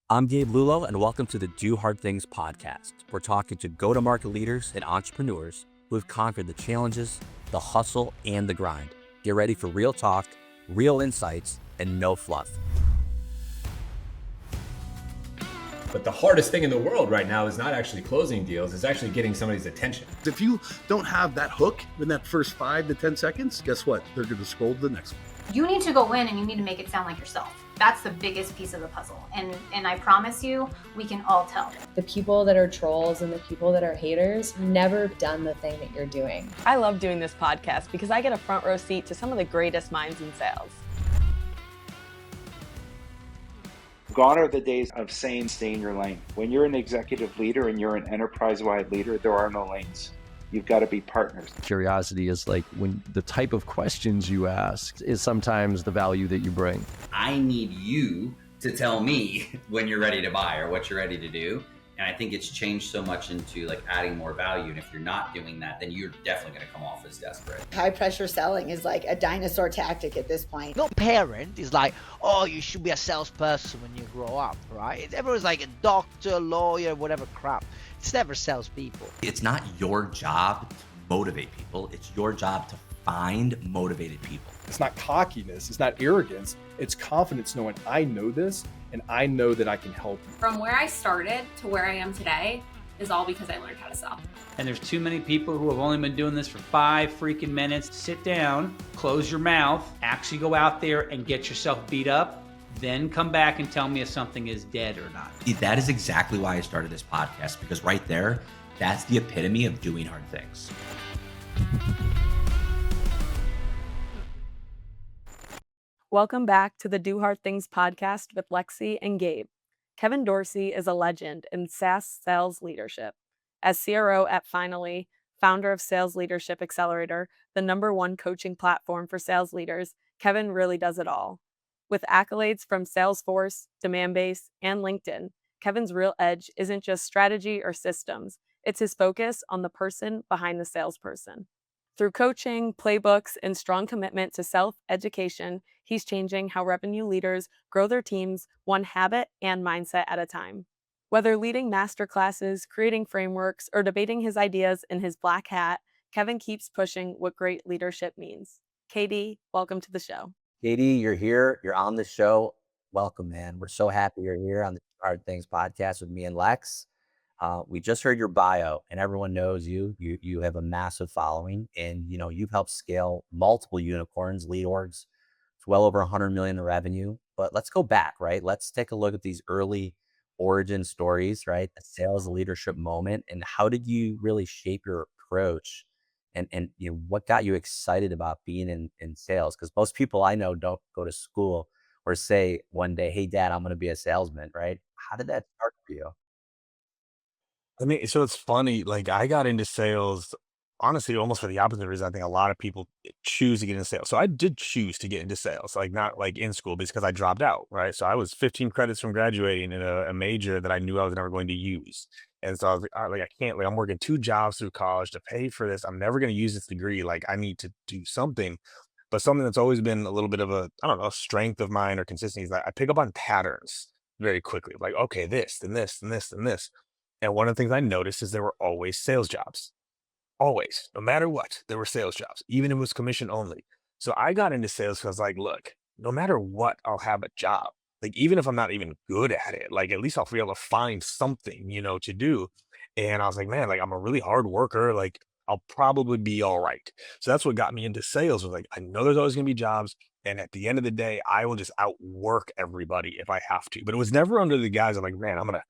I'm Gabe Lullo, and welcome to the Do Hard Things podcast. We're talking to go-to-market leaders and entrepreneurs who have conquered the challenges, the hustle, and the grind. Get ready for real talk, real insights, and no fluff. But the hardest thing in the world right now is not actually closing deals, it's actually getting somebody's attention. If you don't have that hook in that first 5 to 10 seconds, guess what? They're going to scroll to the next one. You need to go in and you need to make it sound like yourself. That's the biggest piece of the puzzle. And I promise you, we can all tell. The people that are trolls and the people that are haters never done the thing that you're doing. I love doing this podcast because I get a front row seat to some of the greatest minds in sales. Gone are the days of saying stay in your lane. When you're an executive leader and you're an enterprise-wide leader, there are no lanes. You've got to be partners. Curiosity is like when the type of questions you ask is sometimes the value that you bring. I need you to tell me when you're ready to buy or what you're ready to do. And I think it's changed so much into like adding more value. And if you're not doing that, then you're definitely going to come off as desperate. High pressure selling is like a dinosaur tactic at this point. No parent is like, oh, you should be a salesperson when you grow up, right? Everyone's like a doctor, lawyer, whatever crap. It's never salespeople. It's not your job to motivate people. It's your job to find motivated people. It's not cockiness. It's not arrogance. It's confidence knowing I know this and I know that I can help you. From where I started to where I am today is all because I learned how to sell. And there's too many people who have only been doing this for 5 freaking minutes. Sit down, close your mouth, actually go out there and get yourself beat up. Then come back and tell me if something is dead or not. That is exactly why I started this podcast, because right there, that's the epitome of doing hard things. Welcome back to the Do Hard Things podcast with Lexi and Gabe. Kevin Dorsey is a legend in SaaS sales leadership. As CRO at Finally, founder of Sales Leadership Accelerator, the #1 coaching platform for sales leaders, Kevin really does it all. With accolades from Salesforce, Demandbase, and LinkedIn, Kevin's real edge isn't just strategy or systems, it's his focus on the person behind the salesperson. Through coaching, playbooks, and strong commitment to self-education, he's changing how revenue leaders grow their teams one habit and mindset at a time. Whether leading masterclasses, creating frameworks, or debating his ideas in his black hat, Kevin keeps pushing what great leadership means. KD, welcome to the show. KD, you're here. You're on the show. Welcome, man. We're so happy you're here on the Hard Things podcast with me and Lex. We just heard your bio, and everyone knows you. You have a massive following, and you've helped scale multiple unicorns, lead orgs. It's well over 100 million in revenue. But let's go back, right? Let's take a look at these early origin stories, right? The sales leadership moment, and how did you really shape your approach? And what got you excited about being in sales? Because most people I know don't go to school or say one day, hey, Dad, I'm going to be a salesman, right? How did that start for you? I mean, so it's funny, like I got into sales, honestly, almost for the opposite reason. I think a lot of people choose to get into sales. So I did choose to get into sales, like not like in school, but it's because I dropped out, right? So I was 15 credits from graduating in a major that I knew I was never going to use. And so I was like, I can't, like, I'm working 2 jobs through college to pay for this. I'm never going to use this degree. Like I need to do something. But something that's always been a little bit of a, I don't know, strength of mine or consistency is that I pick up on patterns very quickly. Like, okay, this and this and this and this. And one of the things I noticed is there were always sales jobs. Always, no matter what, there were sales jobs, even if it was commission only. So I got into sales because like, look, no matter what, I'll have a job. Like, even if I'm not even good at it, like at least I'll be able to find something, to do. And I was like, man, like I'm a really hard worker. Like I'll probably be all right. So that's what got me into sales. Was like, I know there's always gonna be jobs. And at the end of the day, I will just outwork everybody if I have to. But it was never under the guise of like, man, I'm gonna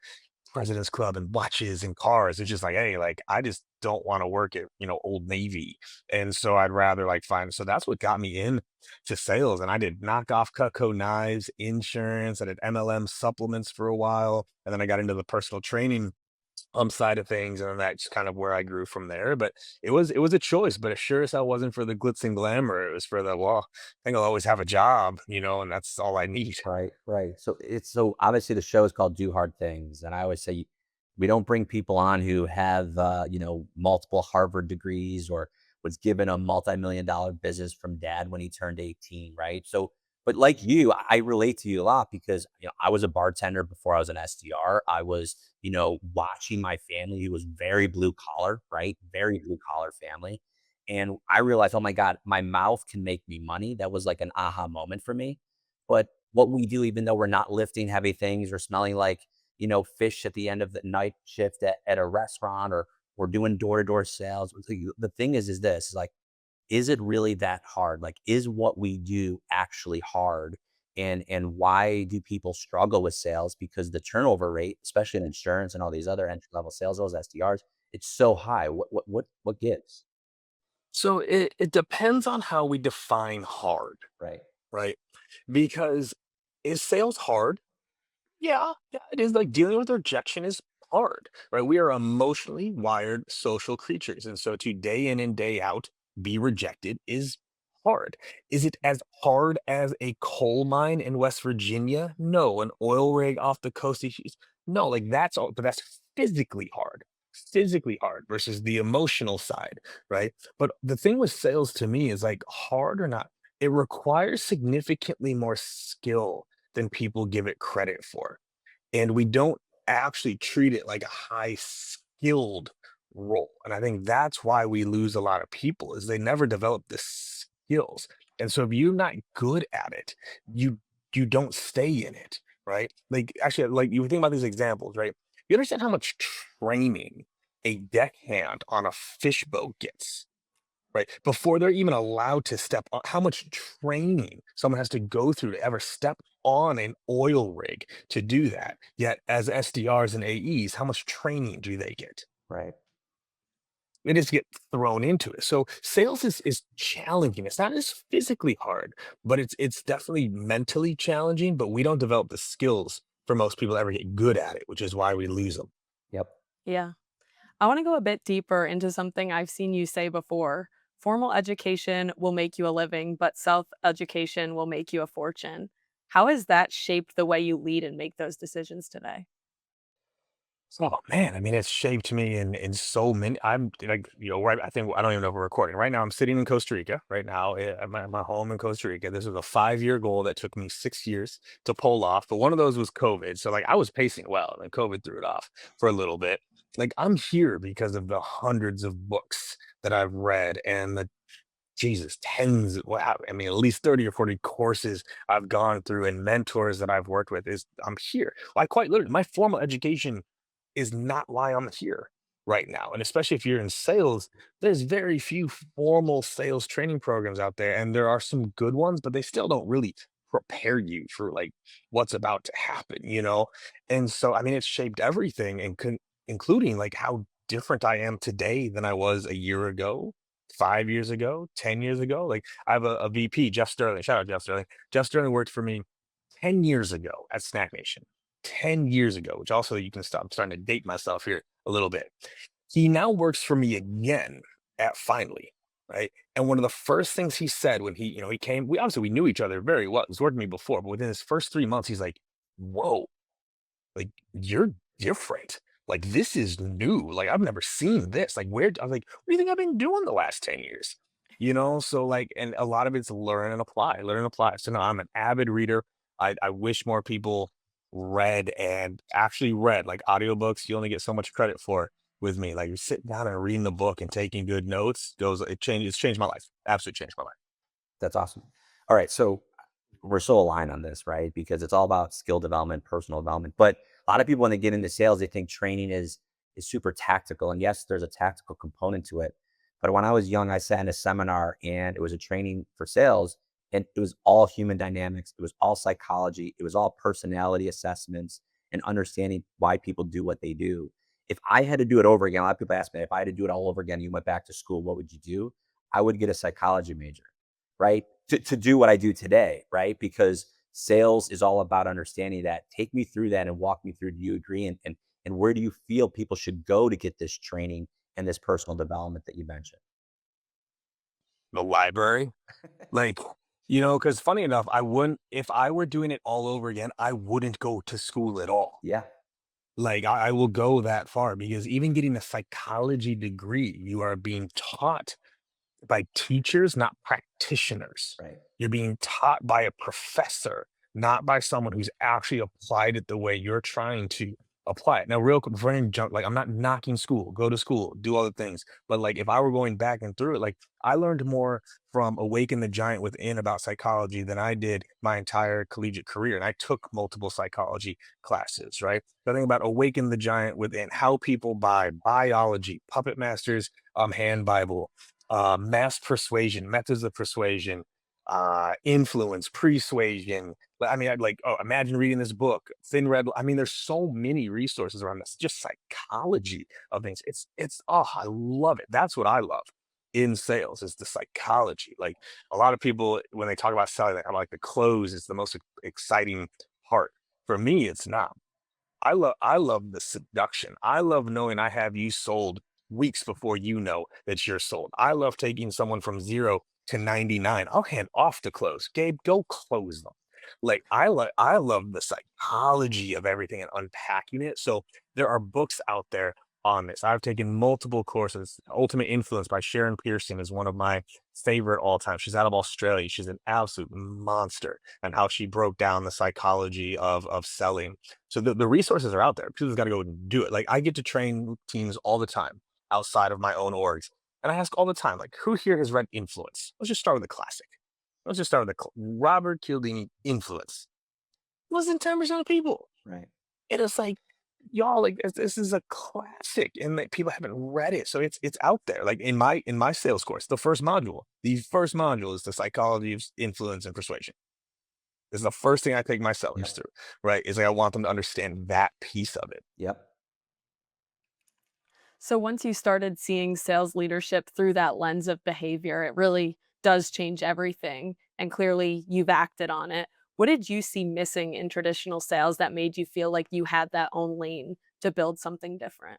President's Club and watches and cars. It's just like, hey, like I just don't want to work at, Old Navy. And so I'd rather like find, so that's what got me in to sales. And I did knockoff Cutco knives, insurance, I did MLM supplements for a while. And then I got into the personal training side of things. And then that's kind of where I grew from there. But it was a choice, but it sure as hell wasn't for the glitz and glamour. It was for the, well, I think I'll always have a job, and that's all I need. Right. So obviously the show is called Do Hard Things. And I always say we don't bring people on who have, multiple Harvard degrees or was given a multi-million-dollar business from dad when he turned 18, right? So But like you, I relate to you a lot because, I was a bartender before I was an SDR. I was, watching my family who was very blue collar, right? Very blue collar family. And I realized, oh my God, my mouth can make me money. That was like an aha moment for me. But what we do, even though we're not lifting heavy things or smelling like, fish at the end of the night shift at a restaurant, or we're doing door-to-door sales. The thing is this, is like, is it really that hard? Like, is what we do actually hard? And why do people struggle with sales? Because the turnover rate, especially in insurance and all these other entry level sales, those SDRs, it's so high. What gives? So it depends on how we define hard, Right. right? Because is sales hard? Yeah, yeah, it is. Like, dealing with rejection is hard, right? We are emotionally wired social creatures. And so to day in and day out be rejected is hard. Is it as hard as a coal mine in West Virginia? No. An oil rig off the coast of Houston? No, like that's all, but that's physically hard versus the emotional side, right? But the thing with sales to me is like, hard or not, it requires significantly more skill than people give it credit for. And we don't actually treat it like a high skilled role. And I think that's why we lose a lot of people, is they never develop the skills. And so if you're not good at it, you you don't stay in it, right? Like, actually, like, you think about these examples, right? You understand how much training a deckhand on a fish boat gets, right? Before they're even allowed to step on, how much training someone has to go through to ever step on an oil rig to do that. Yet as SDRs and AEs, how much training do they get? Right. They just get thrown into it. So sales is challenging. It's not as physically hard, but it's definitely mentally challenging. But we don't develop the skills for most people to ever get good at it, which is why we lose them. Yep. Yeah. I want to go a bit deeper into something I've seen you say before. Formal education will make you a living, but self education will make you a fortune. How has that shaped the way you lead and make those decisions today? Oh man, I mean, it's shaped me in so many. I'm like, right. I think I don't even know if we're recording right now. I'm sitting in Costa Rica right now at my home in Costa Rica. This was a 5 year goal that took me 6 years to pull off, but one of those was COVID. So like, I was pacing well, and then COVID threw it off for a little bit. Like, I'm here because of the hundreds of books that I've read and the Jesus, tens, wow, I mean, at least 30 or 40 courses I've gone through and mentors that I've worked with. Is I'm here. I quite literally, my formal education is not why I'm here right now. And especially if you're in sales, there's very few formal sales training programs out there. And there are some good ones, but they still don't really prepare you for like what's about to happen? And so, I mean, it's shaped everything, and including like how different I am today than I was a year ago, 5 years ago, 10 years ago. Like, I have a VP, Jeff Sterling. Shout out Jeff Sterling. Jeff Sterling worked for me 10 years ago at Snack Nation. 10 years ago, which also you can stop. I'm starting to date myself here a little bit. He now works for me again at Finally, right? And one of the first things he said when he came, we knew each other very well. He was working with me before, but within his first 3 months, he's like, "Whoa, like, you're different. Like, this is new. Like, I've never seen this. Like, where?" I was like, "What do you think I've been doing the last 10 years?" So like, and a lot of it's learn and apply, learn and apply. So no, I'm an avid reader. I wish more people read, and actually read like audiobooks. You only get so much credit for with me. Like, you're sitting down and reading the book and taking good notes. It's changed my life. Absolutely changed my life. That's awesome. All right. So we're so aligned on this, right? Because it's all about skill development, personal development. But a lot of people, when they get into sales, they think training is super tactical. And yes, there's a tactical component to it. But when I was young, I sat in a seminar, and it was a training for sales, and it was all human dynamics. It was all psychology. It was all personality assessments and understanding why people do what they do. If I had to do it over again, a lot of people ask me, if I had to do it all over again, you went back to school, what would you do? I would get a psychology major, right? To do what I do today, right? Because sales is all about understanding that. Take me through that and walk me through. Do you agree? And where do you feel people should go to get this training and this personal development that you mentioned? The library, like, because funny enough, I wouldn't, if I were doing it all over again, I wouldn't go to school at all. Yeah. Like, I will go that far, because even getting a psychology degree, you are being taught by teachers, not practitioners. Right. You're being taught by a professor, not by someone who's actually applied it the way you're trying to apply it. Now, real quick, before I even jump, like I'm not knocking school, go to school, do all the things. But like if I were going back and through it, like I learned more from Awaken the Giant Within about psychology than I did my entire collegiate career. And I took multiple psychology classes, right? The thing about Awaken the Giant Within, how people buy biology, Puppet Masters, Hand Bible, mass persuasion, methods of persuasion, influence, persuasion. I mean, I'd like, oh, imagine reading this book, Thin Red. I mean, there's so many resources around this, just psychology of things. Oh, I love it. That's what I love in sales is the psychology. Like a lot of people, when they talk about selling, I'm like the close is the most exciting part. For me, it's not. I love the seduction. I love knowing I have you sold weeks before you know that you're sold. I love taking someone from 0 to 99. I'll hand off to close. Gabe, go close them. Like I love the psychology of everything and unpacking it. So there are books out there on this. I've taken multiple courses. Ultimate Influence by Sharon Pearson is one of my favorite all time. She's out of Australia. She's an absolute monster and how she broke down the psychology of selling. So the resources are out there. People's got to go and do it. Like I get to train teams all the time outside of my own orgs. And I ask all the time, like, who here has read Influence? Let's just start with a classic. Let's just start with Robert Cialdini Influence. Less than 10% of people. Right. And it's like, y'all, like this is a classic, and like, people haven't read it, so it's out there. Like in my sales course, the first module is the psychology of influence and persuasion. This is the first thing I take my sellers through. Right? Is like I want them to understand that piece of it. Yep. So once you started seeing sales leadership through that lens of behavior, it really does change everything. And clearly you've acted on it. What did you see missing in traditional sales that made you feel like you had that own lane to build something different?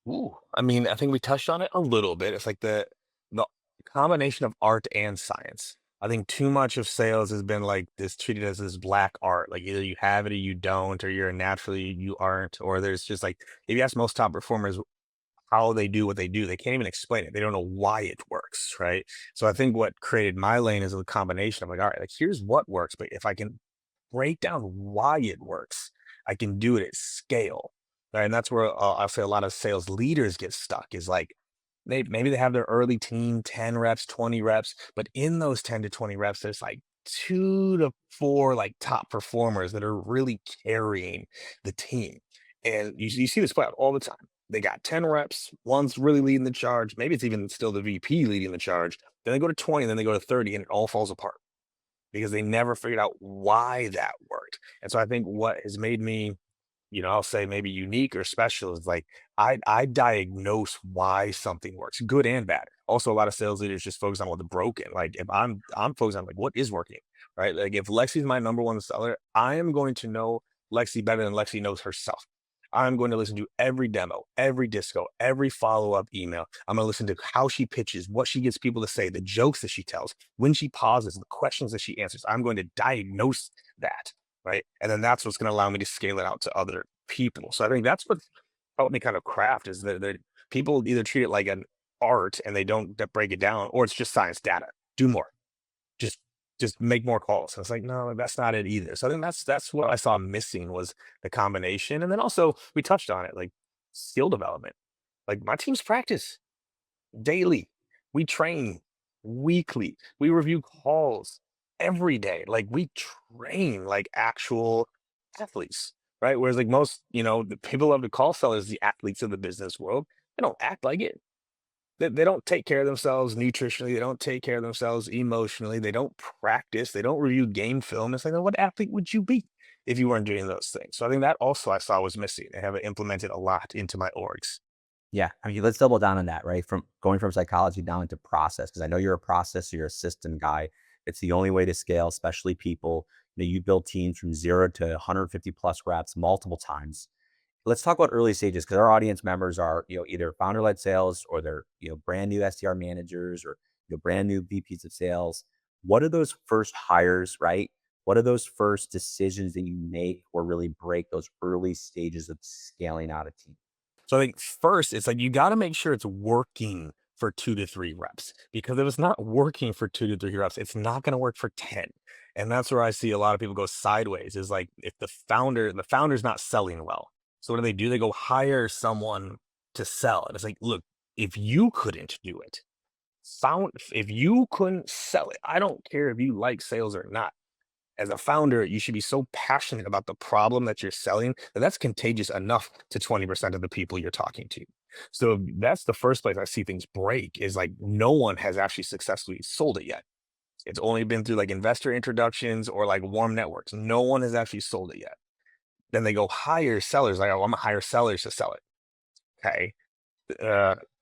Ooh, I mean, I think we touched on it a little bit. It's like the combination of art and science. I think too much of sales has been like this treated as this black art. Like either you have it or you don't, or you're naturally you aren't, or there's just like if you ask most top performers how they do what they do, they can't even explain it. They don't know why it works, right? So I think what created my lane is a combination of like, all right, like here's what works, but if I can break down why it works, I can do it at scale. Right? And that's where I'll say a lot of sales leaders get stuck is like maybe they have their early team, 10 reps, 20 reps, but in those 10 to 20 reps, there's like 2 to 4 like top performers that are really carrying the team. And you see this play out all the time. They got 10 reps, one's really leading the charge. Maybe it's even still the VP leading the charge. Then they go to 20, then they go to 30, and it all falls apart because they never figured out why that worked. And so I think what has made me, I'll say maybe unique or special is like I diagnose why something works, good and bad. Also, a lot of sales leaders just focus on what's broken. Like if I'm focused on like what is working, right? Like if Lexi's my number one seller, I am going to know Lexi better than Lexi knows herself. I'm going to listen to every demo, every disco, every follow-up email. I'm going to listen to how she pitches, what she gets people to say, the jokes that she tells, when she pauses, the questions that she answers. I'm going to diagnose that, right? And then that's what's going to allow me to scale it out to other people. So I think that's what helped me kind of craft is that people either treat it like an art and they don't break it down, or it's just science data. Do more. Just just make more calls. And it's like, no, that's not it either. So I think that's what I saw missing was the combination. And then also we touched on it, like skill development. Like my teams practice daily. We train weekly. We review calls every day. Like we train like actual athletes, right? Whereas like most, the people love to call sellers the athletes of the business world. They don't act like it. They don't take care of themselves nutritionally. They don't take care of themselves emotionally. They don't practice. They don't review game film. It's like, what athlete would you be if you weren't doing those things? So I think that also I saw was missing. I have implemented a lot into my orgs. Yeah, I mean, let's double down on that, right? From going from psychology down into process, because I know you're a process, you're a system guy. It's the only way to scale, especially people. You build teams from 0 to 150 plus reps multiple times. Let's talk about early stages because our audience members are, either founder-led sales or they're, brand new SDR managers or, brand new VPs of sales. What are those first hires, right? What are those first decisions that you make or really break those early stages of scaling out a team? So I think first it's like you got to make sure it's working for 2 to 3 reps, because if it's not working for 2 to 3 reps, it's not going to work for 10. And that's where I see a lot of people go sideways, is like if the founder's not selling well. So what do? They go hire someone to sell. And it's like, look, if you couldn't do it, if you couldn't sell it, I don't care if you like sales or not. As a founder, you should be so passionate about the problem that you're selling that that's contagious enough to 20% of the people you're talking to. So that's the first place I see things break, is like no one has actually successfully sold it yet. It's only been through like investor introductions or like warm networks. No one has actually sold it yet. Then they go hire sellers. Like, oh, I'm gonna hire sellers to sell it. Okay.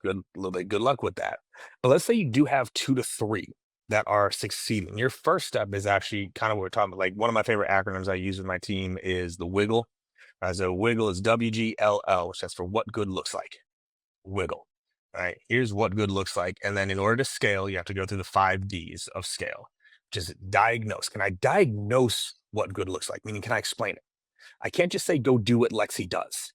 Good, little bit good luck with that. But let's say you do have 2 to 3 that are succeeding. Your first step is actually kind of what we're talking about. Like, one of my favorite acronyms I use with my team is the wiggle. So wiggle is WGLL, which stands for what good looks like. Wiggle. All right. Here's what good looks like. And then in order to scale, you have to go through the 5 Ds of scale, which is diagnose. Can I diagnose what good looks like? Meaning, can I explain it? I can't just say, go do what Lexi does.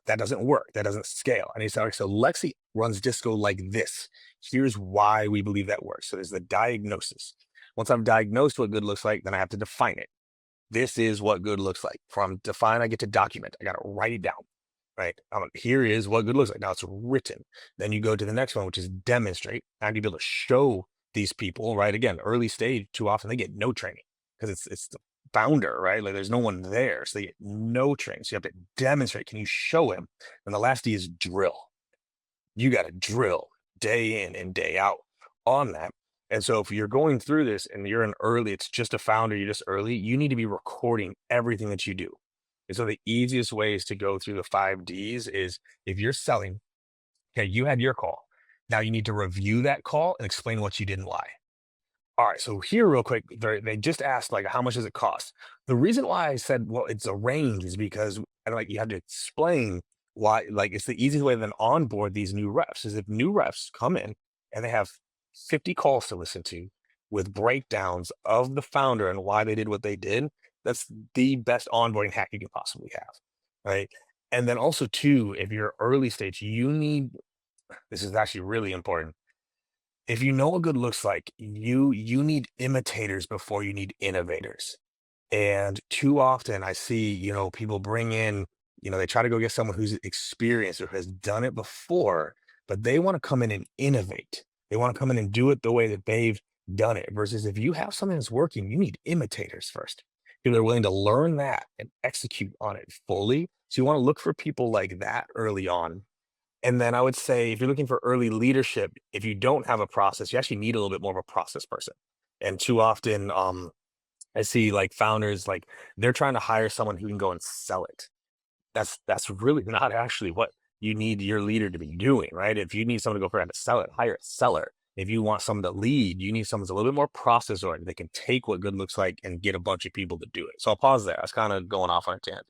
That doesn't work. That doesn't scale. I need to say, okay, so Lexi runs disco like this. Here's why we believe that works. So there's the diagnosis. Once I've diagnosed what good looks like, then I have to define it. This is what good looks like. From define, I get to document. I got to write it down, right? Here is what good looks like. Now it's written. Then you go to the next one, which is demonstrate. Now you be able to show these people, right? Again, early stage, too often they get no training because it's the founder, right? Like there's no one there. So they get no training. So you have to demonstrate. Can you show him? And the last D is drill. You got to drill day in and day out on that. And so if you're going through this and you're an early, it's just a founder, you're just early, you need to be recording everything that you do. And so the easiest ways to go through the 5 Ds is if you're selling, okay, you had your call. Now you need to review that call and explain what you did and why. All right, so here real quick, they just asked like, how much does it cost? The reason why I said, well, it's a range is because like you have to explain why, like it's the easiest way to then onboard these new reps is if new reps come in and they have 50 calls to listen to with breakdowns of the founder and why they did what they did, that's the best onboarding hack you can possibly have, right? And then also too, if you're early stage, this is actually really important. If you know what good looks like, you need imitators before you need innovators. And too often I see, people bring in, they try to go get someone who's experienced or has done it before, but they want to come in and innovate. They want to come in and do it the way that they've done it. Versus if you have something that's working, you need imitators first. People are willing to learn that and execute on it fully. So you want to look for people like that early on. And then I would say, if you're looking for early leadership, if you don't have a process, you actually need a little bit more of a process person. And too often, I see like founders, like they're trying to hire someone who can go and sell it. That's really not actually what you need your leader to be doing, right? If you need someone to go around to sell it, hire a seller. If you want someone to lead, you need someone who's a little bit more process oriented. They can take what good looks like and get a bunch of people to do it. So I'll pause there. I was kind of going off on a tangent.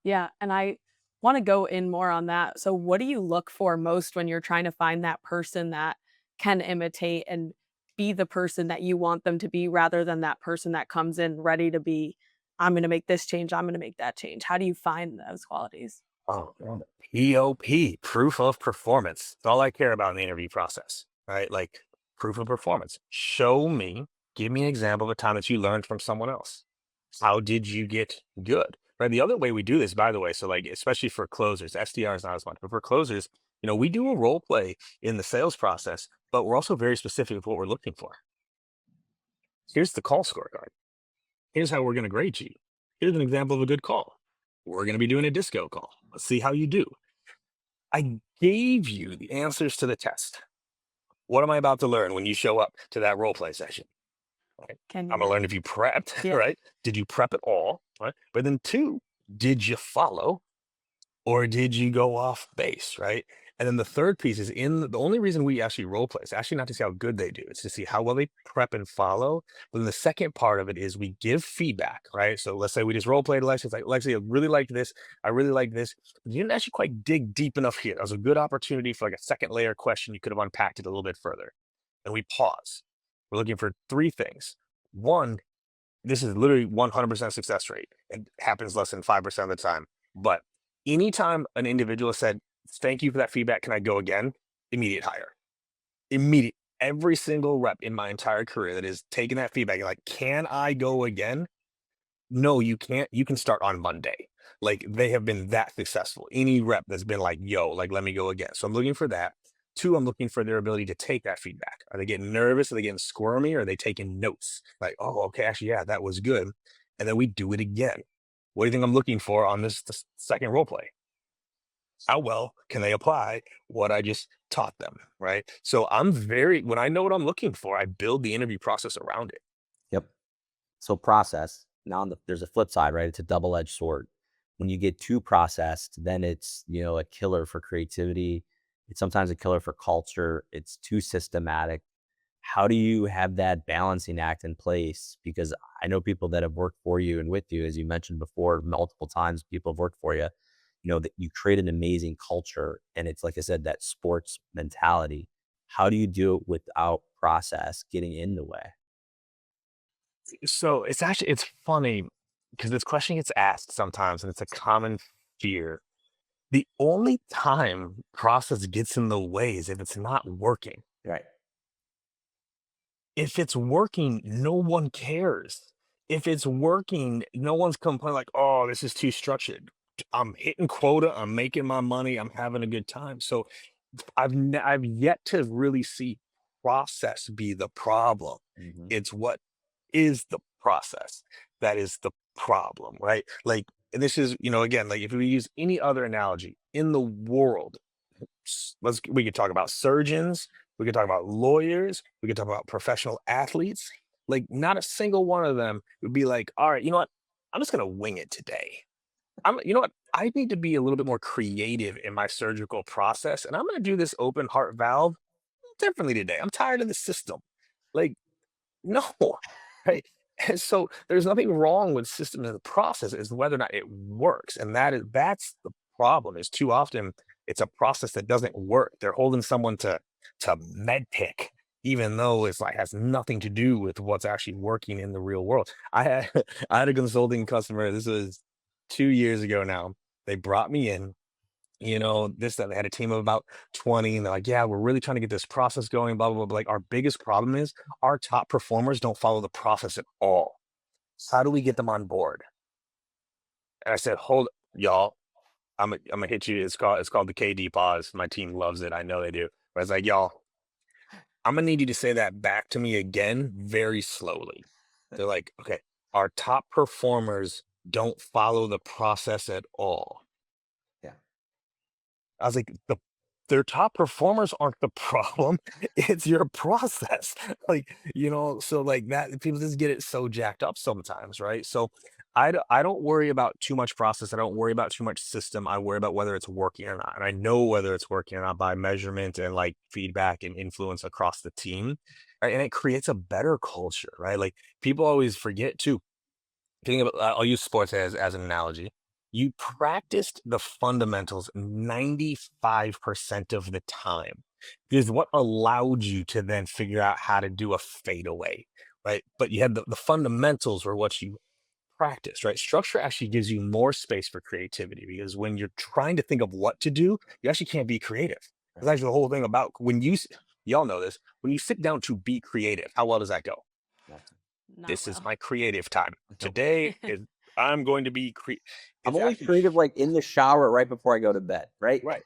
Yeah, and I want to go in more on that. So what do you look for most when you're trying to find that person that can imitate and be the person that you want them to be rather than that person that comes in ready to be, I'm going to make this change, I'm going to make that change. How do you find those qualities? Oh, POP, proof of performance. That's all I care about in the interview process, right? Like proof of performance. Show me, give me an example of a time that you learned from someone else. How did you get good? Right. The other way we do this, by the way, so like, especially for closers, SDR is not as much, but for closers, we do a role play in the sales process, but we're also very specific with what we're looking for. Here's the call scorecard. Here's how we're going to grade you. Here's an example of a good call. We're going to be doing a disco call. Let's see how you do. I gave you the answers to the test. What am I about to learn when you show up to that role play session? Right? I'm going to learn if you prepped, Yeah. right? Did you prep at all? Right? But then 2, did you follow or did you go off base, right? And then the third piece is the only reason we actually role play is actually not to see how good they do. It's to see how well they prep and follow. But then the second part of it is we give feedback, right? So let's say we just role played Lexi. It's like, Lexi, I really liked this. I really like this. But you didn't actually quite dig deep enough here. That was a good opportunity for like a second layer question. You could have unpacked it a little bit further. And we pause. We're looking for 3 things. 1, this is literally 100% success rate. It happens less than 5% of the time. But anytime an individual said, thank you for that feedback, can I go again? immediate hire. Immediate. Every single rep in my entire career that is taking that feedback, like, can I go again? No, you can't. You can start on Monday. Like, they have been that successful. Any rep that's been like, yo, like, let me go again. So I'm looking for that. Two, I'm looking for their ability to take that feedback. Are they getting nervous? Are they getting squirmy? Or are they taking notes? Like, oh, okay, actually, yeah, that was good. And then we do it again. What do you think I'm looking for on this second role play? How well can they apply what I just taught them, right? So when I know what I'm looking for, I build the interview process around it. Yep. So process. Now there's a flip side, right? It's a double-edged sword. When you get too processed, then it's, a killer for creativity. It's sometimes a killer for culture. It's too systematic. How do you have that balancing act in place? Because I know people that have worked for you and with you, as you mentioned before, multiple times people have worked for you, that you create an amazing culture. And it's like I said, that sports mentality. How do you do it without process getting in the way? So it's funny because this question gets asked sometimes, and it's a common fear. The only time process gets in the way is if it's not working. Right. If it's working, no one cares. If it's working, no one's complaining like, "Oh, this is too structured." I'm hitting quota, I'm making my money, I'm having a good time. So I've yet to really see process be the problem. Mhm. It's what is the process that is the problem, right? Like, and this is, again, like if we use any other analogy in the world, we could talk about surgeons, we could talk about lawyers, we could talk about professional athletes. Like, not a single one of them would be like, all right, you know what? I'm just gonna wing it today. You know what? I need to be a little bit more creative in my surgical process, and I'm gonna do this open heart valve differently today. I'm tired of the system. Like, no, right? And so there's nothing wrong with systems and the process. Is whether or not it works, and that's the problem. Is too often it's a process that doesn't work. They're holding someone to med pick, even though it's like has nothing to do with what's actually working in the real world. I had I had a consulting customer. This was 2 years ago now. They brought me in, this, that. They had a team of about 20, and they're like, yeah, we're really trying to get this process going, blah, blah, blah. But like, our biggest problem is our top performers don't follow the process at all. How do we get them on board? And I said, hold, y'all, I'm gonna hit you. It's called the KD pause. My team loves it. I know they do. But I was like, y'all, I'm gonna need you to say that back to me again very slowly. They're like, okay, our top performers don't follow the process at all. Yeah. I was like, their top performers aren't the problem. It's your process. Like, so like that people just get it so jacked up sometimes, right? So I don't worry about too much process. I don't worry about too much system. I worry about whether it's working or not. And I know whether it's working or not by measurement and like feedback and influence across the team. Right? And it creates a better culture, right? Like, people always forget too. Think about, I'll use sports as an analogy. You practiced the fundamentals 95% of the time, because what allowed you to then figure out how to do a fadeaway, right? But you had the fundamentals were what you practiced, right? Structure actually gives you more space for creativity, because when you're trying to think of what to do, you actually can't be creative. That's actually the whole thing about y'all know this, when you sit down to be creative, how well does that go? Not This is well. my creative time. Today is I'm going to be I'm it's only actually creative like in the shower right before I go to bed, right? right.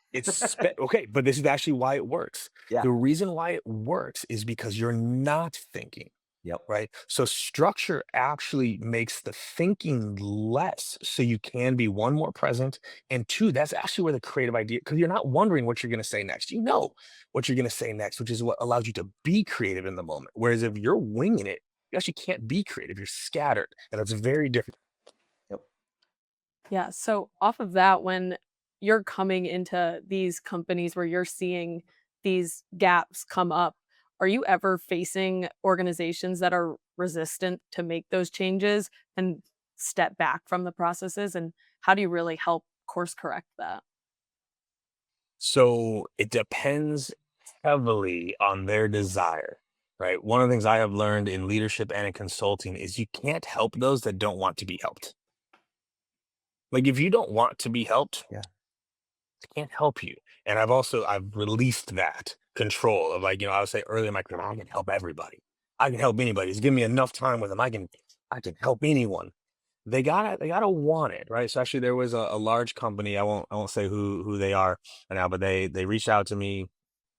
Okay, but this is actually why it works. Yeah. The reason why it works is because you're not thinking, Yep. right? So structure actually makes the thinking less, so you can be, one, more present, and two, that's actually where the creative idea, because you're not wondering what you're going to say next. You know what you're going to say next, which is what allows you to be creative in the moment. Whereas if you're winging it, you actually can't be creative. You're scattered, and that's very different. Yep. Yeah. So, off of that, when you're coming into these companies where you're seeing these gaps come up, are you ever facing organizations that are resistant to make those changes and step back from the processes? And how do you really help course correct that? So it depends heavily on their desire, right? One of the things I have learned in leadership and in consulting is you can't help those that don't want to be helped. Like, if you don't want to be helped, Yeah. I can't help you. And I've released that control of like, I would say earlier in my career, I can help everybody. I can help anybody. Just give me enough time with them. I can help anyone. They gotta want it, right? So actually there was a large company, I won't say who they are now, but they reached out to me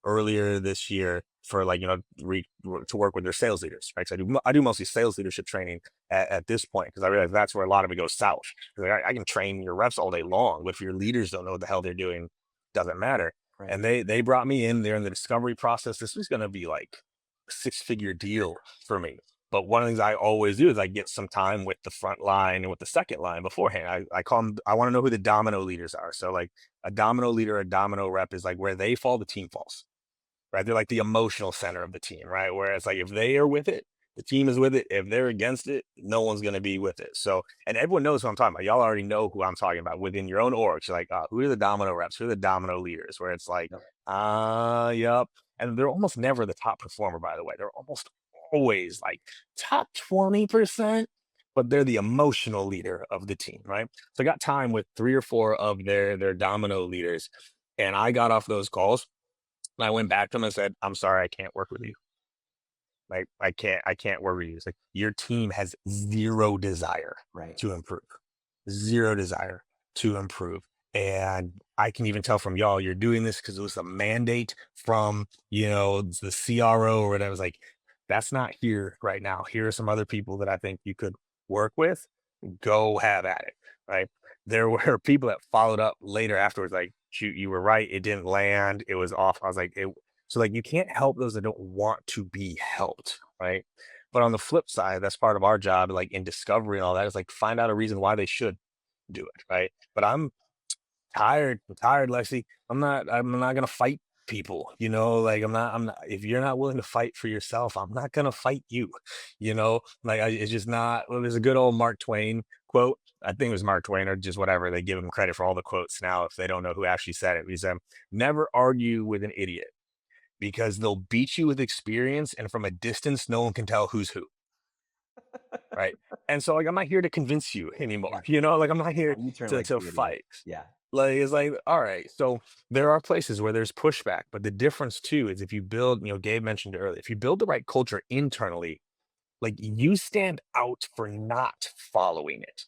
earlier this year for like, to work with their sales leaders, right? So I do mostly sales leadership training at this point because I realize that's where a lot of it goes south. Like, I can train your reps all day long, but if your leaders don't know what the hell they're doing, doesn't matter. Right. And they brought me in there in the discovery process. This was going to be like a six-figure deal for me. But one of the things I always do is I get some time with the front line and with the second line beforehand. I call them, I want to know who the domino leaders are. So like a domino leader, a domino rep is like where they fall, the team falls, right? They're like the emotional center of the team, right? Whereas like if they are with it, the team is with it. If they're against it, no one's going to be with it. So, and everyone knows who I'm talking about. Y'all already know who I'm talking about within your own orgs. You're like, who are the domino reps? Who are the domino leaders? Where it's like, yep. And they're almost never the top performer, by the way. They're almost always like top 20%, but they're the emotional leader of the team, right? So I got time with 3 or 4 of their domino leaders, and I got off those calls and I went back to them and said, I'm sorry, I can't work with you. Like I can't work with you. It's like your team has zero desire to improve. Zero desire to improve. And I can even tell from y'all, you're doing this because it was a mandate from, the CRO or whatever. I was like, that's not here right now. Here are some other people that I think you could work with. Go have at it. Right. There were people that followed up later afterwards, like, shoot, you were right. It didn't land. It was off. I was like, so like you can't help those that don't want to be helped, right? But on the flip side, that's part of our job, like in discovery and all that, is like find out a reason why they should do it, right? But I'm tired. I'm tired, Lexi. I'm not gonna fight people, like I'm not if you're not willing to fight for yourself, I'm not gonna fight you, like it's just not. Well, there's a good old Mark Twain quote. I think it was Mark Twain or just whatever. They give him credit for all the quotes now if they don't know who actually said it. He said, never argue with an idiot because they'll beat you with experience, and from a distance, no one can tell who's who. Right. And so like I'm not here to convince you anymore. Like I'm not here You turn to like to the idiot. fight. Yeah. Like it's like, all right. So there are places where there's pushback, but the difference too is if you build, Gabe mentioned it earlier, if you build the right culture internally, like you stand out for not following it.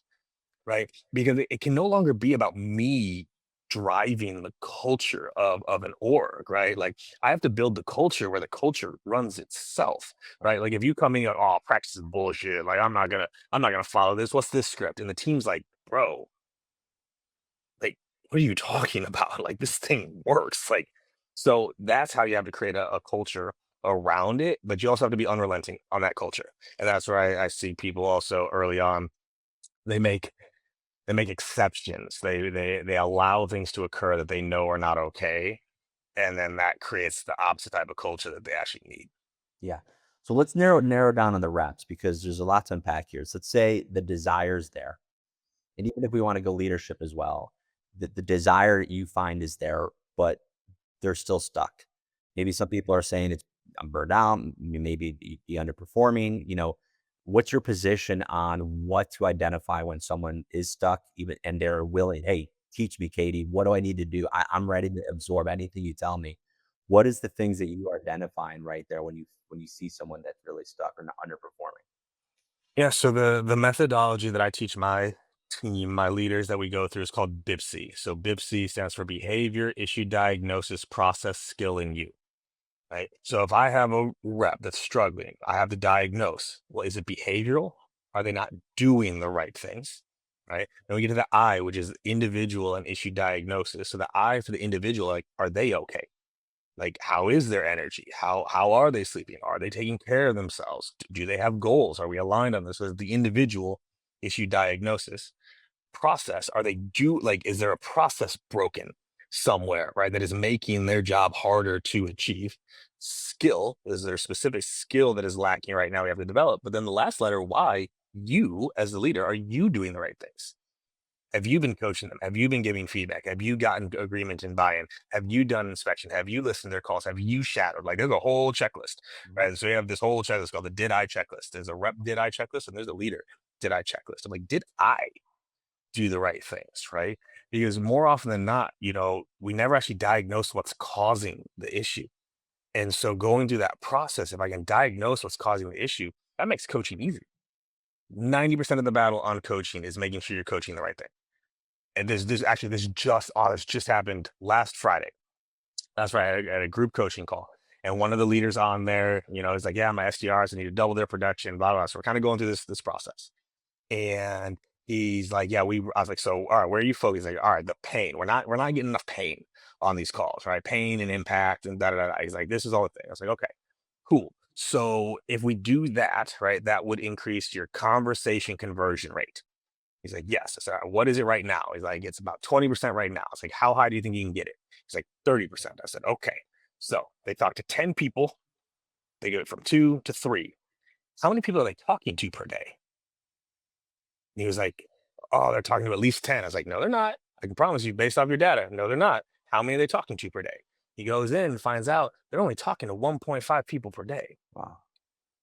Right? Because it can no longer be about me driving the culture of an org, right? Like I have to build the culture where the culture runs itself, right? Like if you come in, oh, practice is bullshit. Like I'm not gonna follow this. What's this script? And the team's like, bro, like what are you talking about? Like this thing works. Like so that's how you have to create a culture around it, but you also have to be unrelenting on that culture. And that's where I see people also early on, they make they make exceptions. They allow things to occur that they know are not okay, and then that creates the opposite type of culture that they actually need. Yeah. So let's narrow down on the reps because there's a lot to unpack here. So let's say the desire's there. And even if we want to go leadership as well, the desire you find is there, but they're still stuck. Maybe some people are saying I'm burned out, maybe you underperforming. What's your position on what to identify when someone is stuck, even and they're willing, hey, teach me, Katie, what do I need to do? I'm ready to absorb anything you tell me. What is the things that you are identifying right there when you see someone that's really stuck or not underperforming? Yeah, so the methodology that I teach my team, my leaders that we go through is called BIPSI. So BIPSI stands for behavior, issue diagnosis, process, skill, and you. Right. So if I have a rep that's struggling, I have to diagnose. Well, is it behavioral? Are they not doing the right things? Right. Then we get to the I, which is individual and issue diagnosis. So the I for the individual, like, are they okay? Like, how is their energy? How are they sleeping? Are they taking care of themselves? Do they have goals? Are we aligned on this? So the individual issue diagnosis process, are they do like is there a process broken somewhere, right, that is making their job harder to achieve? Skill, is there a specific skill that is lacking right now we have to develop? But then the last letter, why, you as the leader, are you doing the right things? Have you been coaching them? Have you been giving feedback? Have you gotten agreement and buy-in? Have you done inspection? Have you listened to their calls? Have you shadowed? Like there's a whole checklist, right? And so we have this whole checklist called the did I checklist. There's a rep did I checklist and there's a leader did I checklist. I'm like, did I? do the right things, right? Because more often than not, we never actually diagnose what's causing the issue. And so going through that process, if I can diagnose what's causing the issue, that makes coaching easier. 90% of the battle on coaching is making sure you're coaching the right thing. And this just happened last Friday. That's right. I had a group coaching call. And one of the leaders on there, is like, yeah, my SDRs, I need to double their production, blah, blah, blah. So we're kind of going through this process. And he's like, yeah, I was like, so, all right, where are you focused? He's like, all right, the pain. We're not getting enough pain on these calls, right? Pain and impact and da, da, da, da. He's like, this is all the thing. I was like, okay, cool. So if we do that, right, that would increase your conversation conversion rate. He's like, yes. I said, what is it right now? He's like, it's about 20% right now. It's like, how high do you think you can get it? He's like, 30%. I said, okay. So they talked to 10 people. They go from 2 to 3. How many people are they talking to per day? And he was like, oh, they're talking to at least 10. I was like, no, they're not. I can promise you based off your data. No, they're not. How many are they talking to per day? He goes in and finds out they're only talking to 1.5 people per day. Wow.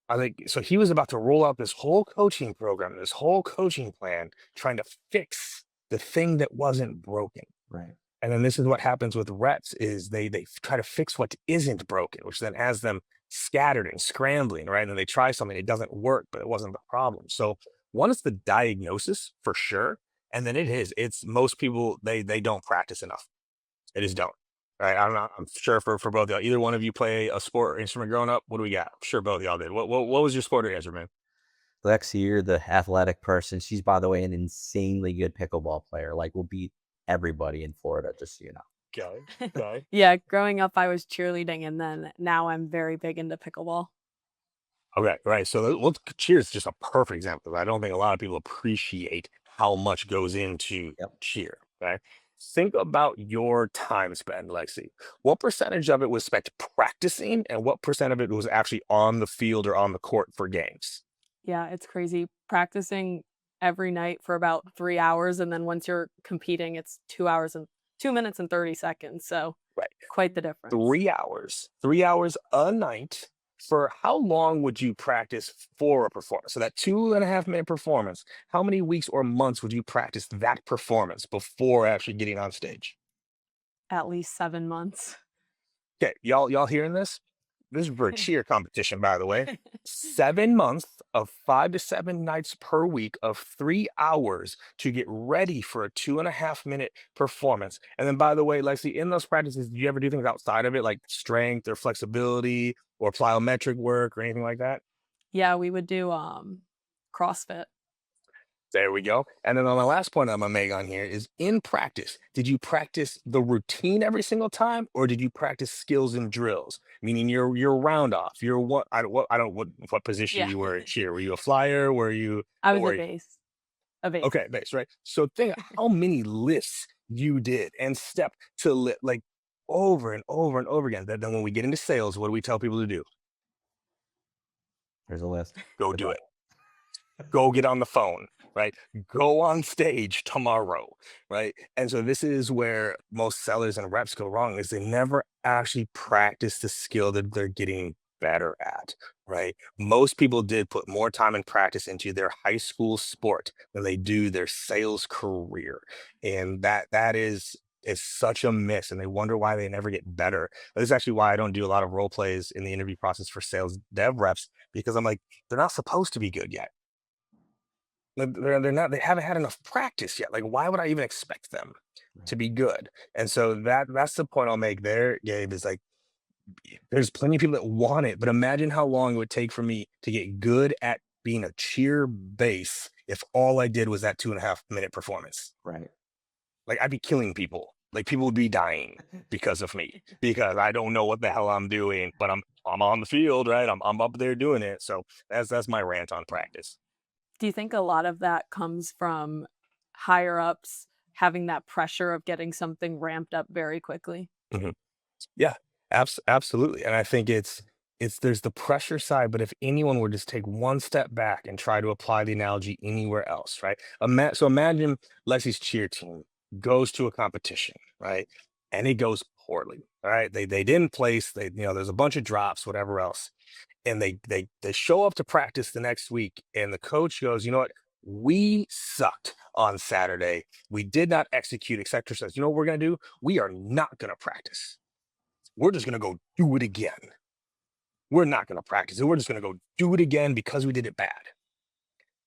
I think so. He was about to roll out this whole coaching program, this whole coaching plan, trying to fix the thing that wasn't broken. Right. And then this is what happens with reps is they try to fix what isn't broken, which then has them scattered and scrambling, right? And then they try something, it doesn't work, but it wasn't the problem. So one is the diagnosis for sure. And then it's most people, they don't practice enough. They just don't. Right. I'm sure for both of y'all, either one of you play a sport or instrument growing up. What do we got? I'm sure both of y'all did. What was your sport or instrument? Lexi, you're the athletic person. She's, by the way, an insanely good pickleball player. Like, will beat everybody in Florida, just so you know. Okay. Yeah, growing up, I was cheerleading, and then now I'm very big into pickleball. Okay, right. So cheer is just a perfect example. I don't think a lot of people appreciate how much goes into cheer. Right. Think about your time spent, Lexi. What percentage of it was spent practicing, and what percent of it was actually on the field or on the court for games? Yeah, it's crazy. Practicing every night for about 3 hours, and then once you're competing, it's 2 hours and 2 minutes and 30 seconds. So Right. quite the difference. 3 hours a night. For how long would you practice for a performance? So that 2.5 minute performance, how many weeks or months would you practice that performance before actually getting on stage? At least 7 months. Okay, y'all hearing this? This is for a cheer competition, by the way. 7 months of 5 to 7 nights per week of 3 hours to get ready for a 2.5 minute performance. And then, by the way, Lexi, in those practices, do you ever do things outside of it, like strength or flexibility or plyometric work or anything like that? Yeah, we would do CrossFit. There we go. And then on the last point I'm gonna make on here is in practice, did you practice the routine every single time, or did you practice skills and drills? Meaning your round off, your what position Yeah. you were in cheer? Were you a flyer? Were you I what was were a you? base. A base. Okay, base, right? So think how many lifts you did and step to lift like over and over and over again. Then when we get into sales, what do we tell people to do? There's a list. Go do it. Go get on the phone, right? Go on stage tomorrow, right? And so this is where most sellers and reps go wrong is they never actually practice the skill that they're getting better at, right? Most people did put more time and practice into their high school sport than they do their sales career. And that is such a miss, and they wonder why they never get better. This is actually why I don't do a lot of role plays in the interview process for sales dev reps, because I'm like, they're not supposed to be good yet. They're not, they haven't had enough practice yet. Like, why would I even expect them to be good? And so that's the point I'll make there, Gabe, is like there's plenty of people that want it, but imagine how long it would take for me to get good at being a cheer base if all I did was that 2.5 minute performance. Right. Like, I'd be killing people. Like, people would be dying because of me, because I don't know what the hell I'm doing, but I'm on the field, right? I'm up there doing it. So that's my rant on practice. Do you think a lot of that comes from higher ups having that pressure of getting something ramped up very quickly? Mhm. Yeah, absolutely. And I think there's the pressure side, but if anyone would just take one step back and try to apply the analogy anywhere else, right? So imagine Lexi's cheer team goes to a competition, right? And it goes poorly. All right. They didn't place, there's a bunch of drops, whatever else. And they show up to practice the next week, and the coach goes, you know what? We sucked on Saturday. We did not execute, etc. Says, you know what we're going to do? We are not going to practice. We're just going to go do it again. We're not going to practice it. We're just going to go do it again because we did it bad.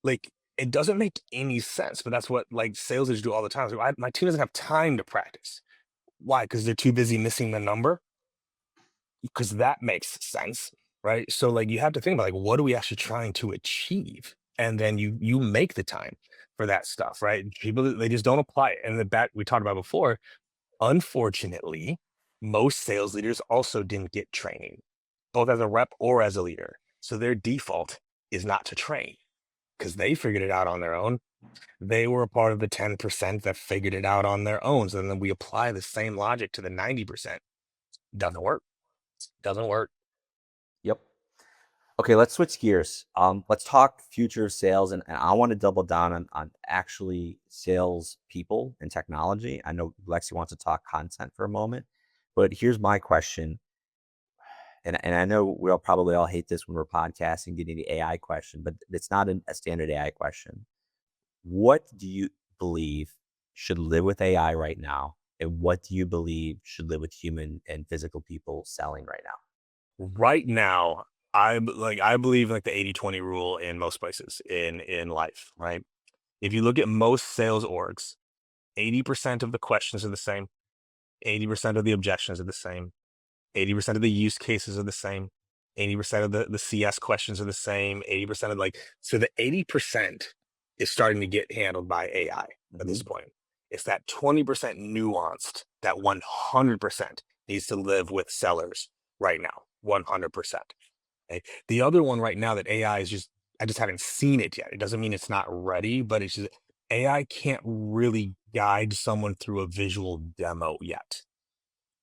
Like, it doesn't make any sense, but that's what like sales leaders do all the time. So my team doesn't have time to practice. Why? Because they're too busy missing the number. Because that makes sense, right? So like you have to think about like what are we actually trying to achieve, and then you make the time for that stuff, right? People they just don't apply it, and the back we talked about before. Unfortunately, most sales leaders also didn't get training, both as a rep or as a leader. So their default is not to train because they figured it out on their own. They were a part of the 10% that figured it out on their own. So then we apply the same logic to the 90%. Doesn't work. Doesn't work. Yep. Okay, let's switch gears. Let's talk future of sales, and I want to double down on actually sales people and technology. I know Lexi wants to talk content for a moment, but here's my question. And I know we'll probably all hate this when we're podcasting, getting the AI question, but it's not a standard AI question. What do you believe should live with AI right now? And what do you believe should live with human and physical people selling right now? Right now, I believe like the 80-20 rule in most places in life, right? If you look at most sales orgs, 80% of the questions are the same, 80% of the objections are the same, 80% of the use cases are the same, 80% of the CS questions are the same, 80% of like, so the 80% is starting to get handled by AI at this point. It's that 20% nuanced, that 100% needs to live with sellers right now, 100%. Okay? The other one right now that AI is just, I just haven't seen it yet. It doesn't mean it's not ready, but it's just, AI can't really guide someone through a visual demo yet.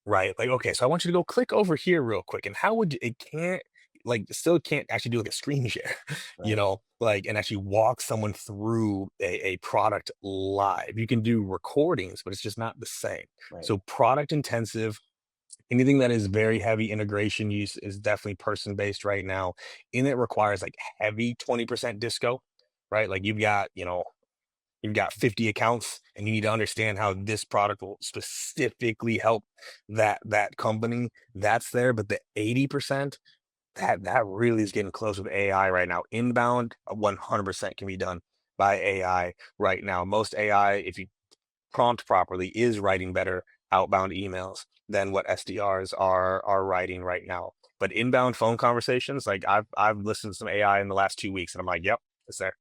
Right? Like, okay, so I want you to go click over here real quick. And how would it can't like still can't actually do like a screen share, you Right. know, like and actually walk someone through a product live. You can do recordings, but it's just not the same. Right. So product intensive, anything that is very heavy integration use is definitely person based right now. And it requires like heavy 20% disco, right? Like you've got 50 accounts and you need to understand how this product will specifically help that company. That's there, but the 80% that really is getting close with AI right now. Inbound 100% can be done by AI right now. Most AI, if you prompt properly, is writing better outbound emails than what SDRs are writing right now. But inbound phone conversations, like I've listened to some AI in the last 2 weeks and I'm like, yep, it's there.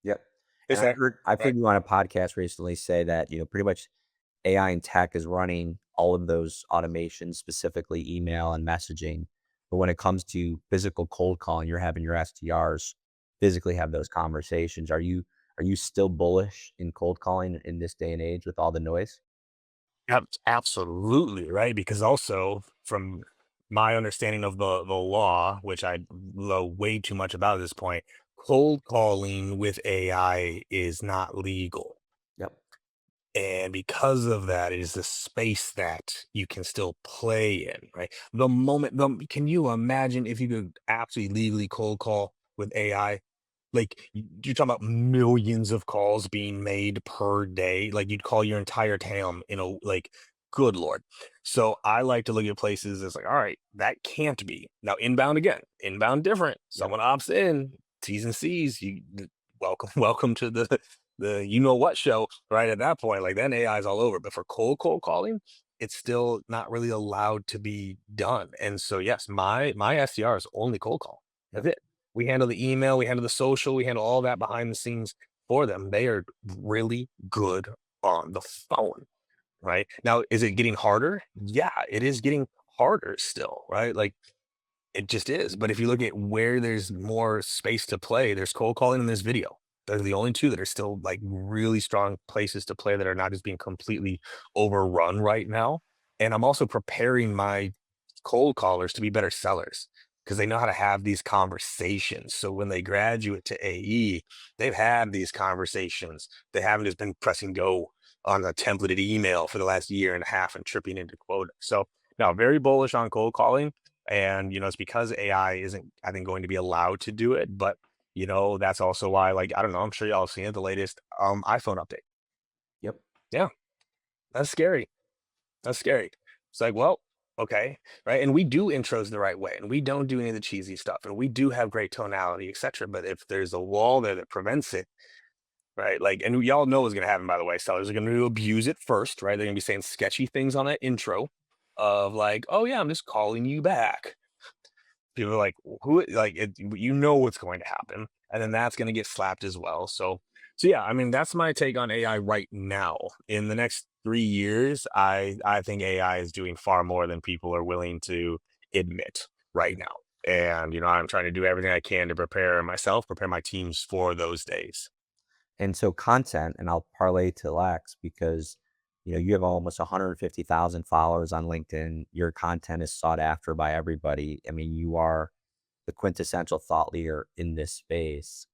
Yep. It's And there. I've Right. heard you on a podcast recently say that, pretty much AI and tech is running all of those automations, specifically email and messaging. But when it comes to physical cold calling, you're having your SDRs physically have those conversations. Are you still bullish in cold calling in this day and age with all the noise? Absolutely, right? Because also from my understanding of the law, which I know way too much about at this point, cold calling with AI is not legal. Yep. And because of that, it is the space that you can still play in, right? Can you imagine if you could absolutely legally cold call with AI? Like you're talking about millions of calls being made per day. Like you'd call your entire town good Lord. So I like to look at places as like, all right, that can't be. Now inbound again, inbound different. Someone opts in, T's and C's, welcome to the you know what show, right? At that point, like then AI is all over. But for cold calling, it's still not really allowed to be done. And so yes, my SDR is only cold call. That's it. We handle the email, we handle the social, we handle all that behind the scenes for them. They are really good on the phone, right? Now, is it getting harder? Yeah, it is getting harder still, right? Like it just is. But if you look at where there's more space to play, there's cold calling and there's video. They're the only two that are still like really strong places to play that are not just being completely overrun right now. And I'm also preparing my cold callers to be better sellers because they know how to have these conversations. So when they graduate to AE, they've had these conversations. They haven't just been pressing go on a templated email for the last year and a half and tripping into quota. So now very bullish on cold calling. And it's because AI isn't, I think, going to be allowed to do it, but That's also why, like, I don't know, I'm sure y'all have seen it, the latest iPhone update. Yep. Yeah, that's scary. That's scary. It's like, well, okay, right? And we do intros the right way, and we don't do any of the cheesy stuff, and we do have great tonality, etc. But if there's a wall there that prevents it, right? Like, and y'all know what's gonna happen, by the way. Sellers are gonna abuse it first, right? They're gonna be saying sketchy things on that intro of like, oh yeah, I'm just calling you back. People are like, who, like, what's going to happen. And then that's going to get slapped as well. So yeah, I mean, that's my take on AI right now. In the next 3 years, I think AI is doing far more than people are willing to admit right now. And, I'm trying to do everything I can to prepare myself, prepare my teams for those days. And so content, and I'll parlay to Lex because you have almost 150,000 followers on LinkedIn. Your content is sought after by everybody. I mean, you are the quintessential thought leader in this space.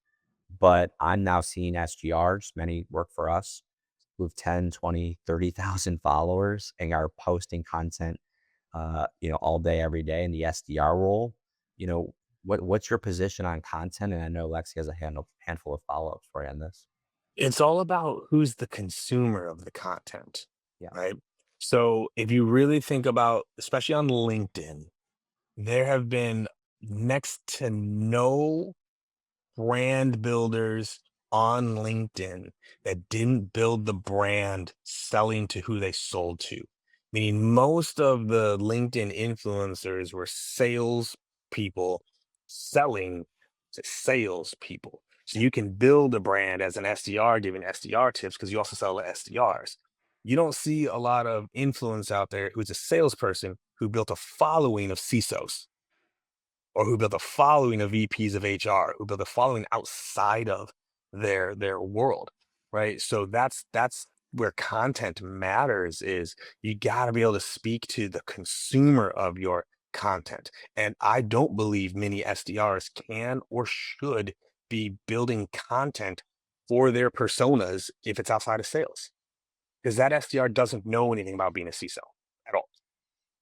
But I'm now seeing SGRs, many work for us, who have 10, 20, 30,000 followers and are posting content, all day, every day in the SDR role. What's your position on content? And I know Lexi has a handful of follow-ups for you on this. It's all about who's the consumer of the content, Yeah. right? So if you really think about, especially on LinkedIn, there have been next to no brand builders on LinkedIn that didn't build the brand selling to who they sold to. Meaning most of the LinkedIn influencers were sales people selling to sales people. So you can build a brand as an SDR, giving SDR tips because you also sell to SDRs. You don't see a lot of influence out there who's a salesperson who built a following of CISOs or who built a following of VPs of HR, who built a following outside of their world, right? So that's where content matters. Is you got to be able to speak to the consumer of your content. And I don't believe many SDRs can or should be building content for their personas if it's outside of sales, because that SDR doesn't know anything about being a CISO at all.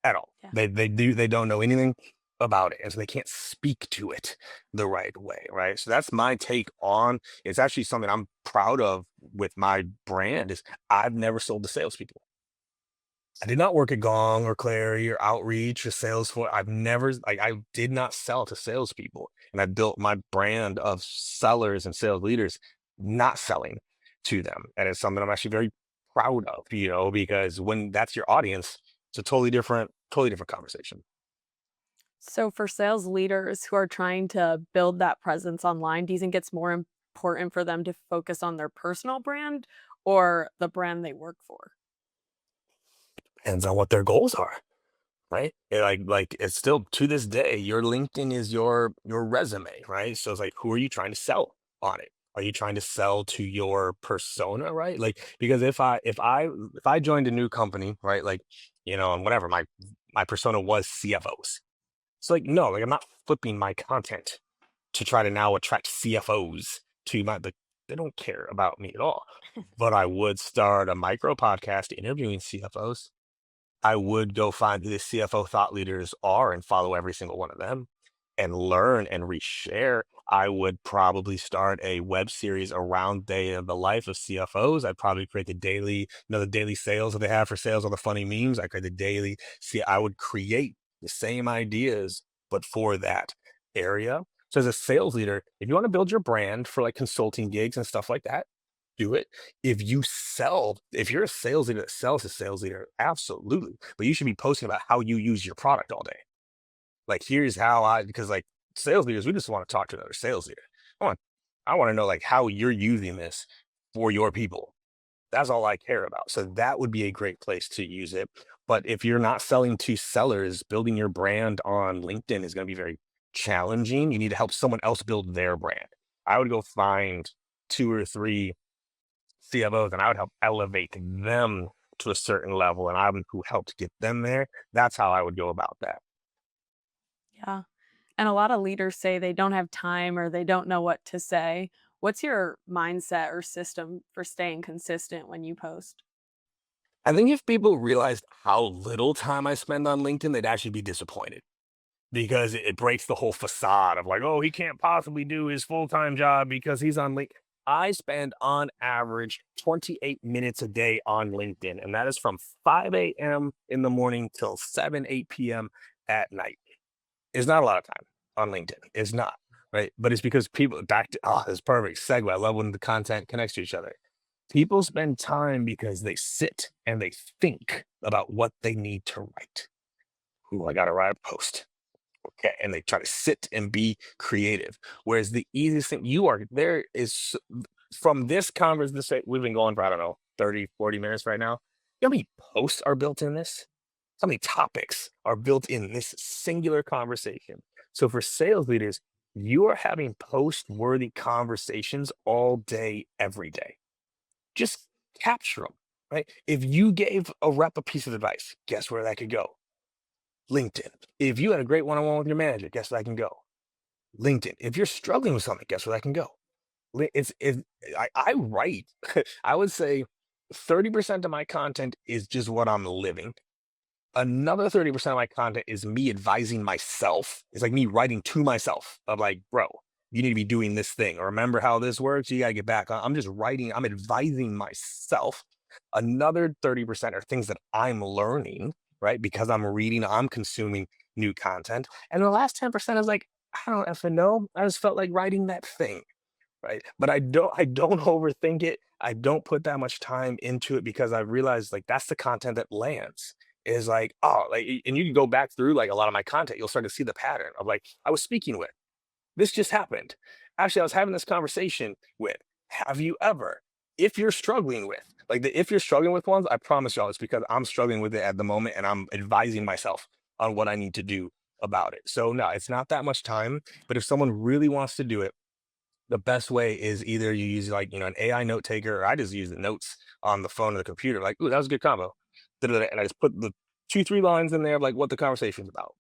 At all. Yeah. They don't know anything about it, and so they can't speak to it the right way, right? So that's my take on it's actually something I'm proud of with my brand is I've never sold to salespeople. I did not work at Gong or Clary or Outreach or Salesforce. I did not sell to salespeople. And I built my brand of sellers and sales leaders not selling to them. And it's something I'm actually very proud of, because when that's your audience, it's a totally different conversation. So for sales leaders who are trying to build that presence online, do you think it's more important for them to focus on their personal brand or the brand they work for? Depends on what their goals are. Right? Like it's still to this day, your LinkedIn is your resume, right? So it's like, who are you trying to sell on it? Are you trying to sell to your persona, right? Like, because if I joined a new company, right? Like, and whatever, my persona was CFOs. It's like, no, like I'm not flipping my content to try to now attract CFOs to they don't care about me at all. But I would start a micro podcast interviewing CFOs. I would go find who the CFO thought leaders are and follow every single one of them and learn and reshare. I would probably start a web series around the life of CFOs. I'd probably create the daily sales that they have for sales, all the funny memes. I create the daily. I would create the same ideas, but for that area. So as a sales leader, if you want to build your brand for like consulting gigs and stuff like that, do it. If you're a sales leader that sells to sales leader, absolutely. But you should be posting about how you use your product all day. Like, here's how because like sales leaders, we just want to talk to another sales leader. I want to know like how you're using this for your people. That's all I care about. So that would be a great place to use it. But if you're not selling to sellers, building your brand on LinkedIn is going to be very challenging. You need to help someone else build their brand. I would go find 2 or 3 CFOs and I would help elevate them to a certain level and I'm who helped get them there. That's how I would go about that. Yeah. And a lot of leaders say they don't have time or they don't know what to say. What's your mindset or system for staying consistent when you post? I think if people realized how little time I spend on LinkedIn, they'd actually be disappointed. because it breaks the whole facade of like, oh, he can't possibly do his full-time job because he's on LinkedIn. I spend on average 28 minutes a day on LinkedIn, and that is from 5 a.m. in the morning till 7, 8 p.m. at night. It's not a lot of time on LinkedIn. It's not, right? But it's because people back to this perfect segue. I love when the content connects to each other. People spend time because they sit and they think about what they need to write. Ooh, I gotta write a post. Okay. And they try to sit and be creative. Whereas the easiest thing there is from this conversation, we've been going for, I don't know, 30, 40 minutes right now. You know how many posts are built in this? How many topics are built in this singular conversation? So for sales leaders, you are having post-worthy conversations all day, every day. Just capture them, right? If you gave a rep a piece of advice, guess where that could go? LinkedIn. If you had a great one-on-one with your manager, guess where that can go? LinkedIn. If you're struggling with something, guess where that can go? I write. I would say 30% of my content is just what I'm living. Another 30% of my content is me advising myself. It's like me writing to myself of like, bro, you need to be doing this thing. Or remember how this works. You got to get back on. I'm just writing. I'm advising myself. Another 30% are things that I'm learning, right? Because I'm reading, I'm consuming new content. And the last 10% is like, I don't effing know. I just felt like writing that thing, right? But I don't overthink it. I don't put that much time into it because I realize like that's the content that lands. Is like, oh, like, and you can go back through like a lot of my content, you'll start to see the pattern of like I was speaking with. This just happened. Actually, I was having this conversation with. Have you ever? If you're struggling with if you're struggling with ones, I promise y'all it's because I'm struggling with it at the moment and I'm advising myself on what I need to do about it. So no, it's not that much time. But if someone really wants to do it, the best way is either you use like, an AI note taker, or I just use the notes on the phone or the computer. Like, ooh, that was a good combo. Da-da-da, and I just put the 2, 3 lines in there of like what the conversation's about.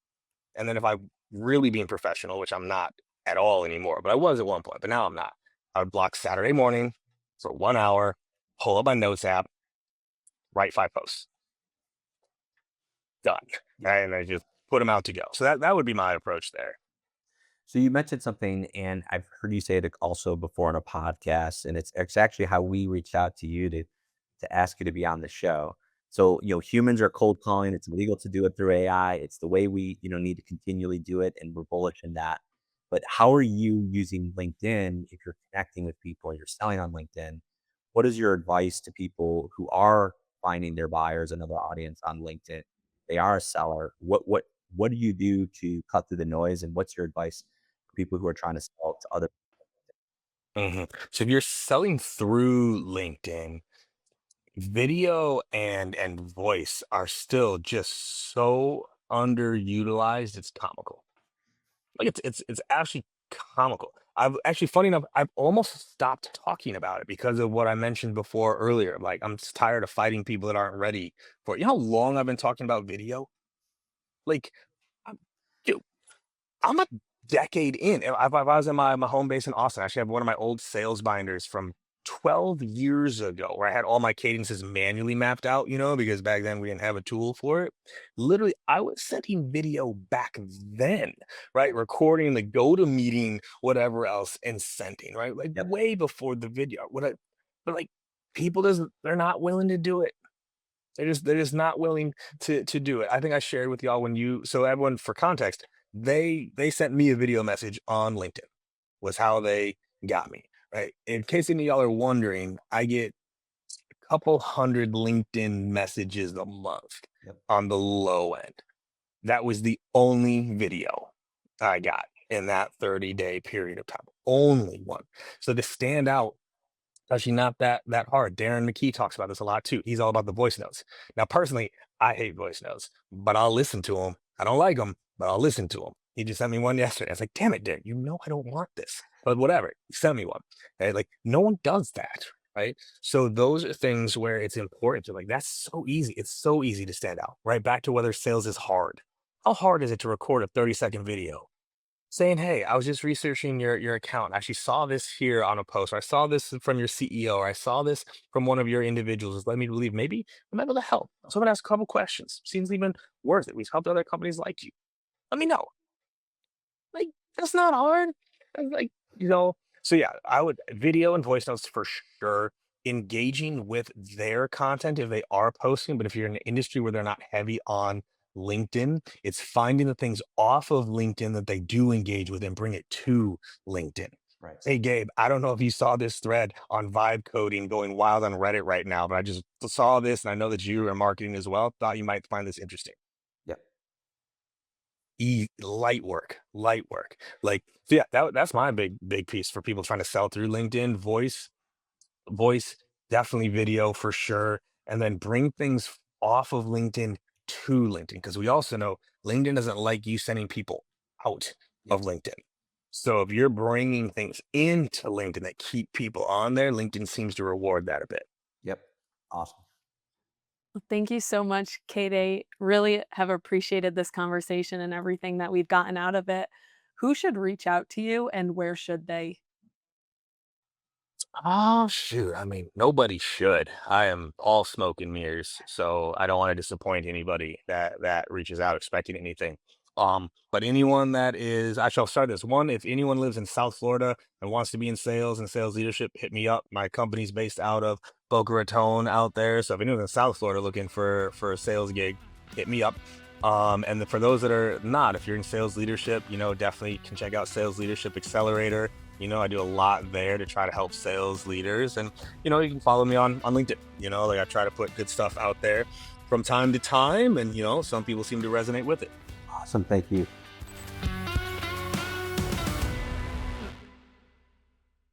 And then if I'm really being professional, which I'm not at all anymore, but I was at one point, but now I'm not. I would block Saturday morning for 1 hour, pull up my notes app, write 5 posts. Done. And I just put them out to go. So that would be my approach there. So you mentioned something, and I've heard you say it also before on a podcast, and it's actually how we reached out to you to ask you to be on the show. So humans are cold calling. It's illegal to do it through AI. It's the way we need to continually do it, and we're bullish in that. But how are you using LinkedIn if you're connecting with people and you're selling on LinkedIn? What is your advice to people who are finding their buyers, another audience on LinkedIn? They are a seller. What do you do to cut through the noise, and what's your advice for people who are trying to sell to other? So if you're selling through LinkedIn, video and voice are still just so underutilized. It's comical. Like it's actually comical. I've actually, funny enough, I've almost stopped talking about it because of what I mentioned before earlier. Like I'm just tired of fighting people that aren't ready for it. You know how long I've been talking about video? Like, I'm, dude, I'm a decade in. I was in my home base in Austin. I actually have one of my old sales binders from 12 years ago where I had all my cadences manually mapped out, because back then we didn't have a tool for it. Literally, I was sending video back then, right? Recording the go to meeting, whatever else, and sending, right? Like way before the video. But like people they're not willing to do it. They're just not willing to do it. I think I shared with y'all so everyone for context, they sent me a video message on LinkedIn was how they got me, right? In case any of y'all are wondering, I get a couple hundred LinkedIn messages a month on the low end. That was the only video I got in that 30-day period of time. Only one. So to stand out, actually not that hard. Darren McKee talks about this a lot too. He's all about the voice notes. Now, personally, I hate voice notes, but I'll listen to them. I don't like them, but I'll listen to them. He just sent me one yesterday. I was like, damn it, Darren, I don't want this, but whatever. He sent me one. Okay? Like no one does that, right? So those are things where it's important to like, that's so easy. It's so easy to stand out, right? Back to whether sales is hard. How hard is it to record a 30-second video saying, "Hey, I was just researching your account. I actually saw this here on a post, or I saw this from your CEO, or I saw this from one of your individuals. It's led me to believe maybe I'm able to help. So I'm gonna ask a couple questions. Seems even worth it. We've helped other companies like you. Let me know." That's not hard. That's like, you know, so yeah, I would video and voice notes for sure. Engaging with their content if they are posting, but if you're in an industry where they're not heavy on LinkedIn, it's finding the things off of LinkedIn that they do engage with and bring it to LinkedIn. Right. Hey, Gabe, I don't know if you saw this thread on vibe coding going wild on Reddit right now, but I just saw this and I know that you are marketing as well. Thought you might find this interesting. Yep. Light work, light work. Like, so yeah, that's my big piece for people trying to sell through LinkedIn. Voice, definitely video for sure, and then bring things off of LinkedIn to LinkedIn because we also know LinkedIn doesn't like you sending people out of LinkedIn. So if you're bringing things into LinkedIn that keep people on there, LinkedIn seems to reward that a bit. Yep. Awesome. Thank you so much, Kate. Really have appreciated this conversation and everything that we've gotten out of it. Who should reach out to you and where should they? Oh shoot. I mean, nobody should. I am all smoke and mirrors, so I don't want to disappoint anybody that reaches out expecting anything. But anyone that is actually I'll start this one. If anyone lives in South Florida and wants to be in sales and sales leadership, hit me up. My company's based out of Boca Raton out there. So if anyone's in South Florida looking for a sales gig, hit me up. For those that are not, if you're in sales leadership, definitely can check out Sales Leadership Accelerator. I do a lot there to try to help sales leaders. And, you can follow me on LinkedIn. Like I try to put good stuff out there from time to time. And, some people seem to resonate with it. Awesome. Thank you.